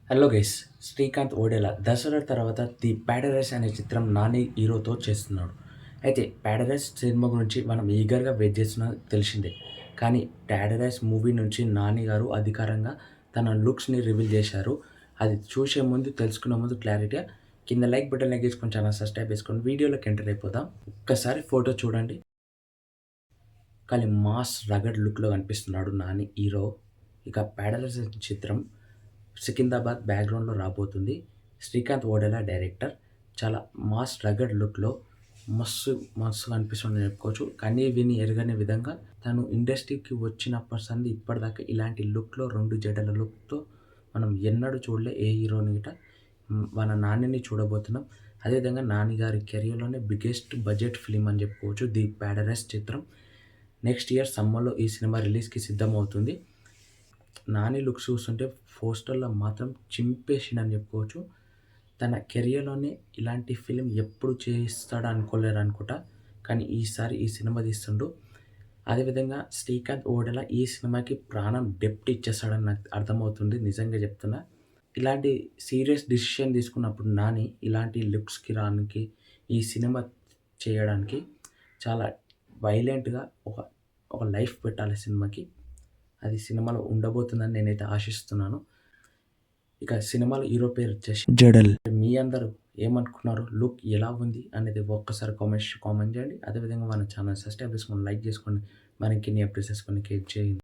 Hello guys, Srikanth Odela Dasara తర్వాత the ప్యాడరైస్ అనే చిత్రం నాని హీరోతో చేస్తున్నాడు. అయితే ప్యాడరైస్ సినిమా గురించి మనం ఈగర్గా వెయిట్ చేస్తున్న తెలిసిందే. కానీ ప్యాడరైస్ మూవీ నుంచి నాని గారు అధికారంగా తన లుక్స్ని రివీల్ చేశారు. అది చూసే ముందు తెలుసుకునే ముందు క్లారిటీగా కింద లైక్ బటన్ ఎక్కించుకొని ఛానల్ సబ్స్క్రైబ్ చేసుకొని వీడియోలోకి ఎంటర్ అయిపోదాం. ఒక్కసారి ఫోటో చూడండి. కానీ మాస్ రగడ్ లుక్లో కనిపిస్తున్నాడు నాని హీరో. ఇక ప్యాడరైస్ చిత్రం సికింద్రాబాద్ బ్యాక్గ్రౌండ్లో రాబోతుంది. శ్రీకాంత్ ఓడెలా డైరెక్టర్. చాలా మాస్ రగడ్ లుక్లో మస్తు మస్తు కనిపిస్తుంది చెప్పుకోవచ్చు. కానీ విని ఎరగని విధంగా తను ఇండస్ట్రీకి వచ్చినప్పటి సంది ఇప్పటిదాకా ఇలాంటి లుక్లో 2 జడల లుక్తో మనం ఎన్నడూ చూడలే ఏ హీరోని గిట. మన నానిని చూడబోతున్నాం. అదేవిధంగా నాని గారి కెరియర్లోనే బిగ్గెస్ట్ బడ్జెట్ ఫిలిం అని చెప్పుకోవచ్చు ది ప్యాడరైస్ చిత్రం. నెక్స్ట్ ఇయర్ సమ్మర్లో ఈ సినిమా రిలీజ్కి సిద్ధమవుతుంది. నాని లుక్స్ చూస్తుంటే పోస్టర్లో మాత్రం చింపేసిండని చెప్పుకోవచ్చు. తన కెరియర్‌లోనే ఇలాంటి ఫిల్మ్ ఎప్పుడు చేస్తాడు అనుకోలేరు అనుకుంటా. కానీ ఈసారి ఈ సినిమా తీస్తుండు. అదేవిధంగా శ్రీకాంత్ ఓడెలా ఈ సినిమాకి ప్రాణం డెప్త్ ఇచ్చేస్తాడని నాకు అర్థమవుతుంది. నిజంగా చెప్తున్నా. ఇలాంటి సీరియస్ డిసిషన్ తీసుకున్నప్పుడు నాని ఇలాంటి లుక్స్‌కి రానికి, ఈ సినిమా చేయడానికి చాలా వైలెంట్‌గా ఒక ఒక లైఫ్ పెట్టాలి సినిమాకి. అది సినిమాలో ఉండబోతుందని నేనైతే ఆశిస్తున్నాను. ఇక సినిమాలో హీరో పేరు వచ్చేసి జడల్. మీ అందరూ ఏమనుకున్నారు? లుక్ ఎలా ఉంది అనేది ఒక్కసారి కామెంట్ చేయండి. అదేవిధంగా మన ఛానల్ సబ్స్క్రైబ్ చేసుకొని, లైక్ చేసుకోండి. మరిన్ని అప్డేట్స్ కోసం కీప్ చేయండి.